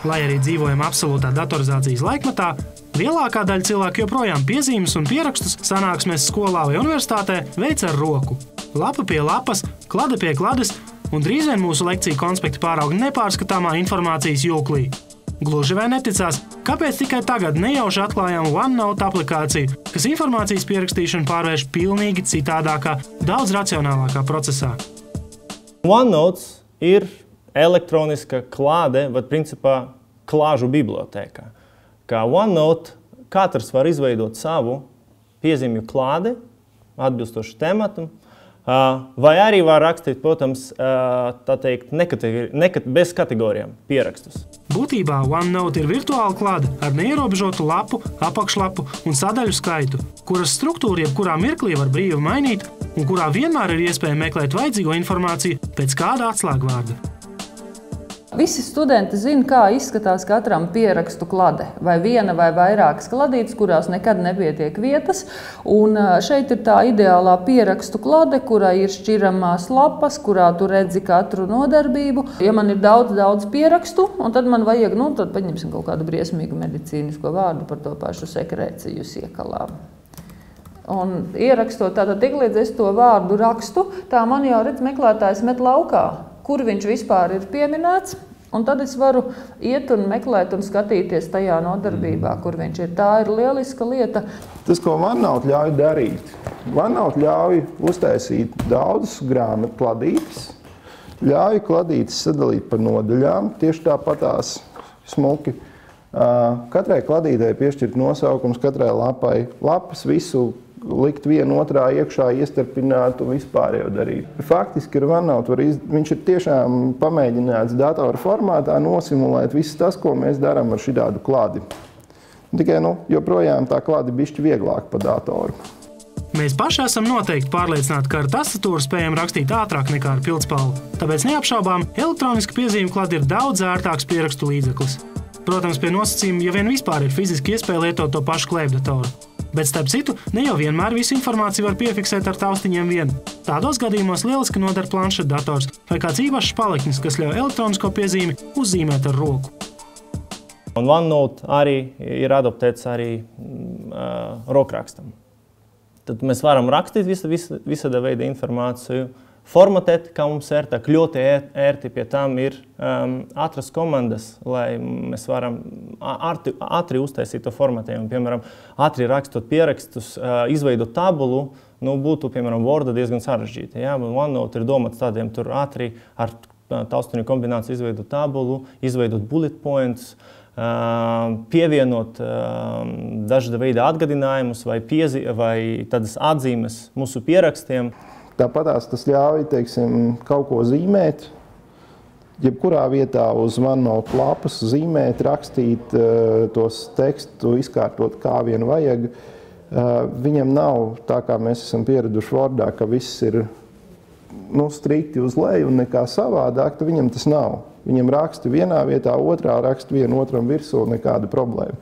Lai arī dzīvojam absolūtā datorizācijas laikmetā, lielākā daļa cilvēku joprojām piezīmes un pierakstus sanāksmēs skolā vai universitātē veic ar roku. Lapa pie lapas, klade pie klades, un drīz vien mūsu lekciju konspekti pāraug nepārskatāmā informācijas jūklī. Gluži vai neticās, kāpēc tikai tagad nejauši atklājām OneNote aplikāciju, kas informācijas pierakstīšanu pārvērš pilnīgi citādākā, daudz racionālākā procesā. OneNote ir elektroniska klāde, vai principā klāžu bibliotēkā. Kā OneNote katrs var izveidot savu piezīmju klādi, atbilstoši tematam, vai arī var rakstīt, protams, tā teikt, bez kategorijām pierakstus. Būtībā OneNote ir virtuāla klāde ar neierobežotu lapu, apakšlapu un sadaļu skaitu, kuras struktūru jebkurā mirklī var brīvi mainīt un kurā vienmēr ir iespēja meklēt vajadzīgo informāciju pēc kāda atslēgvārda. Visi studenti zina, kā izskatās katram pierakstu klade, vai viena vai vairākas kladītes, kurās nekad nepietiek vietas. Un šeit ir tā ideālā pierakstu klade, kurai ir šķiramās lapas, kurā tu redzi katru nodarbību. Ja man ir daudz pierakstu, un tad man vajag, tad paņemsim kaut kādu briesmīgu medicīnisko vārdu par to pašu sekreciju siekalām. Un ierakstot tātad tik līdz es to vārdu rakstu, tā man jau redz meklētājs met laukā, kur viņš vispār ir pieminēts, un tad es varu iet un meklēt un skatīties tajā nodarbībā, kur viņš ir. Tā ir lieliska lieta. Tas, ko OneNote ļauj darīt, OneNote ļauj uztaisīt daudzas grāmatu kladītes, ļauj kladītes sadalīt par nodaļām, tieši tāpatās smuki. Katrai kladītei piešķirt nosaukums, katrai lapai, lapas visu likt vienu otrā iekšā, iestarpināt un vispār jau darīt. Faktiski ar OneNote viņš ir tiešām pamēģināts datora formātā nosimulēt visu tas, ko mēs darām ar šitādu klādi. Tikai, joprojām tā klādi bišķi vieglāk pa datoru. Mēs paši esam noteikti pārliecināti, ka ar tastatūru spējam rakstīt ātrāk nekā ar pildspalvu. Tāpēc neapšaubām, elektroniska piezīmju klāde ir daudz ērtāks pierakstu līdzeklis. Protams, pie nosacījuma, ja vien vispār ir fiziski iespēja lietot to pašu klēpjdatoru. Bet, starp citu, ne jau vienmēr visu informāciju var piefiksēt ar taustiņiem vien. Tādos gadījumos lieliski noder planšetdators vai kāds īpašs paliknis, kas ļauj elektronisko piezīmi uzzīmēt ar roku. Un OneNote arī ir adaptēts arī rokrakstam. Tad mēs varam rakstīt visāda veida informāciju, formatēt, kā mums ērtāk, ļoti ērti pie tām ir atrast komandas, lai mēs varam ātri uztaisīt to formatējumu. Piemēram, ātri rakstot pierakstus, izveidot tabulu, būtu, piemēram, Wordā diezgan sarežģīti. Ja? OneNote ir domāts tādiem, tur ātri ar taustiņu kombināciju izveidot tabulu, izveidot bullet points, pievienot dažāda veida atgādinājumus vai tādas atzīmes mūsu pierakstiem. Tāpatās tas ļauj, kaut ko zīmēt, jebkurā vietā uz OneNote lapas zīmēt, rakstīt tos tekstu, izkārtot kā vien vajag. Viņam nav tā, kā mēs esam pieraduši Wordā, ka viss ir strikti uz leju un nekā savādāk, tad viņam tas nav. Viņam raksti vienā vietā, otrā raksti vienu otram virsū, nekāda problēma.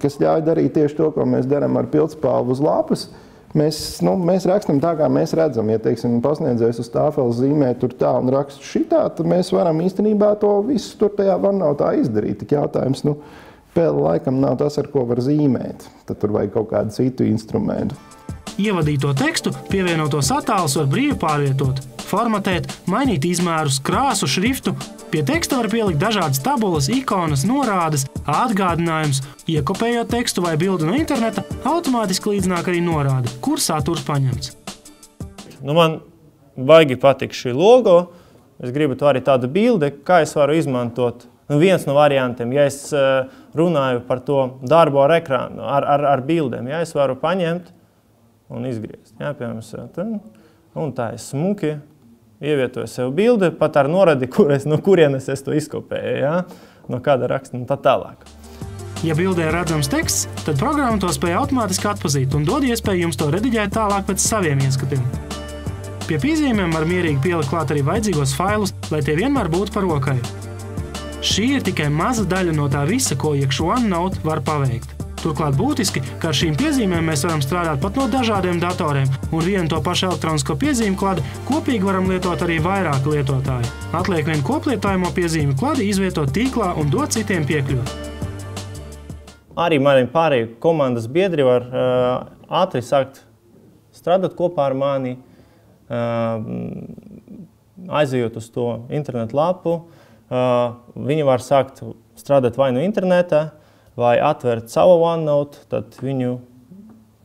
Kas ļauj darīt tieši to, ko mēs darām ar pildspalvu uz lapas. Mēs rakstam tā, kā mēs redzam. Ja, pasniedzējs uz tāfeles zīmē tur tā un rakstu šitā, tad mēs varam īstenībā to visu tur tajā OneNote izdarīt. Tik jautājums, pēle laikam nav tas, ar ko var zīmēt. Tad tur vajag kaut kādu citu instrumentu. Ievadīto tekstu, pievienotos attēlus var brīvi pārvietot, formatēt, mainīt izmērus, krāsu, šriftu. Pie teksta var pielikt dažādas tabulas, ikonas, norādes, atgādinājumus. Iekopējot tekstu vai bildi no interneta, automātiski līdznāk arī norāde, kur saturs paņemts. Man baigi patīk šī logo. Es gribu arī tādu bildi, kā es varu izmantot. Viens no variantiem, ja es runāju par to darbu ar ekrānu, ar bildēm, ja es varu paņemt un izgriezt. Ja, piemēram, un tā es smuki ievietoju sev bildi, pat ar noradi, no kurienes es to izkopēju, ja, no kāda raksta un tā tālāk. Ja bildē ir redzams teksts, tad programma to spēja automātiski atpazīt un dod iespēju jums to rediģēt tālāk pēc saviem ieskatiem. Pie piezīmēm var mierīgi pielikt klāt arī vajadzīgos failus, lai tie vienmēr būtu par rokai. Šī ir tikai maza daļa no tā visa, ko iekš OneNote var paveikt. Turklāt būtiski, ka ar šīm piezīmēm mēs varam strādāt pat no dažādiem datoriem, un vienu to pašu elektronisko piezīmju kladi kopīgi varam lietot arī vairāki lietotāji. Atliek vien koplietojamo piezīmju kladi izvietot tīklā un dot citiem piekļūt. Arī mani pārējie komandas biedri var ātri sākt strādāt kopā ar mani, aizejot uz to internetu lapu. Viņi var sākt strādāt vai no internetā, vai atvērt savu OneNote, tad viņu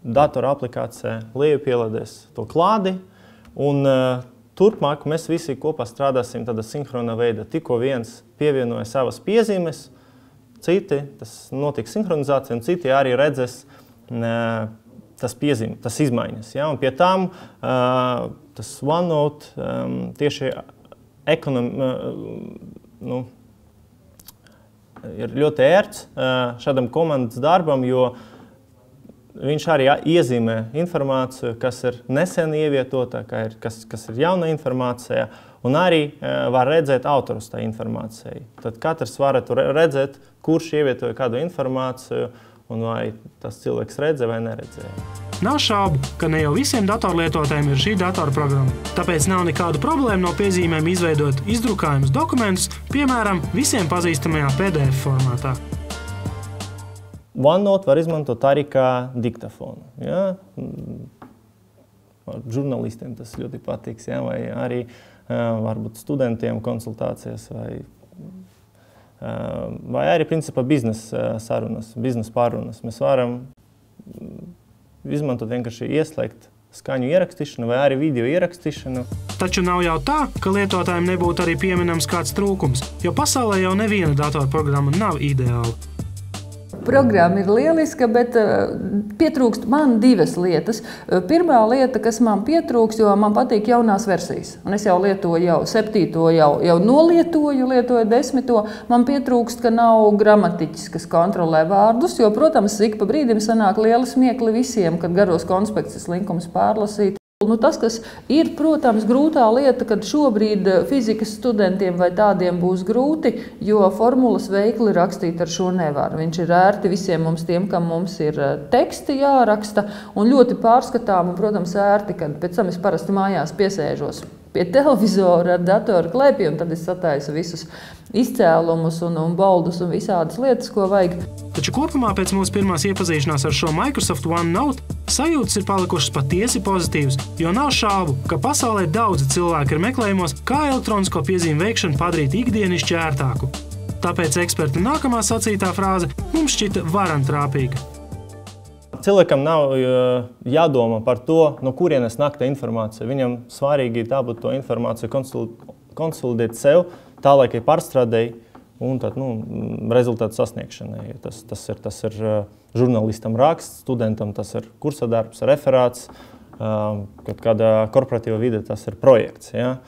datora aplikācijā lejupielādēs to klādi. Un turpmāk mēs visi kopā strādāsim tādā sinhrona veidā. Tikko viens pievienoja savas piezīmes, citi, tas notiks sinhronizācija, un citi arī redzēs tas izmaiņas. Ja? Un pie tām tas OneNote tieši ir ļoti ērts šādam komandas darbam, jo viņš arī iezīmē informāciju, kas ir nesen ievietota, kas ir jauna informācija, un arī var redzēt autorus tā informācijai. Tad katrs varētu redzēt, kurš ievietoja kādu informāciju, un vai tas cilvēks redzēja vai neredzēja. Nav šaubu, ka ne jau visiem datorlietotājiem ir šī datorprogramma. Tāpēc nav nekādu problēmu no piezīmēm izveidot izdrukājumus dokumentus, piemēram, visiem pazīstamajā PDF formātā. OneNote var izmantot arī kā diktafonu. Ja? Žurnālistiem tas ļoti patiks, ja? Vai arī varbūt studentiem konsultācijas vai arī principā biznesa sarunas, biznesa pārunas. Mēs varam izmantot vienkārši ieslēgt skaņu ierakstīšanu vai arī video ierakstīšanu. Taču nav jau tā, ka lietotājiem nebūtu arī pieminams kāds trūkums, jo pasaulē jau neviena datorprogramma nav ideāla. Programma ir lieliska, bet pietrūkst man divas lietas. Pirmā lieta, kas man pietrūkst, jo man patīk jaunās versijas. Un es jau lietoju jau 7, jau nolietoju, lietoju 10. Man pietrūkst, ka nav gramatiķis, kas kontrolē vārdus, jo, protams, ik pa brīdim sanāk liela smiekli visiem, kad garos konspektus linkumus pārlasīt. Tas, kas ir, protams, grūtā lieta, kad šobrīd fizikas studentiem vai tādiem būs grūti, jo formulas veikli rakstīt ar šo nevar. Viņš ir ērti visiem mums tiem, kam mums ir teksti jāraksta, un ļoti pārskatām un, protams, ērti, kad pēc tam es parasti mājās piesēžos pie televizora ar datoru klēpī, un tad es sataisu visus izcēlumus un boldus un visādas lietas, ko vajag. Taču kopumā pēc mūsu pirmās iepazīšanās ar šo Microsoft OneNote sajūtas ir palikušas patiesi pozitīvas, jo nav šaubu, ka pasaulē daudzi cilvēki ir meklējumos, kā elektronisko piezīmu veikšanu padarīt ikdienišķi ērtāku. Tāpēc eksperta nākamā sacītā frāze mums šķita varantrāpīga. Cilvēkam nav jādomā par to, no kurienes nāk tā informācija. Viņam svarīgi dabūt to informāciju, konsolidēt sev, tālākai pārstrādēji un tad, rezultātu sasniegšanai. Tas ir žurnālistam raksts, studentam tas ir kursa darbs, referāts, kādā korporatīva vide tas ir projekts. Ja?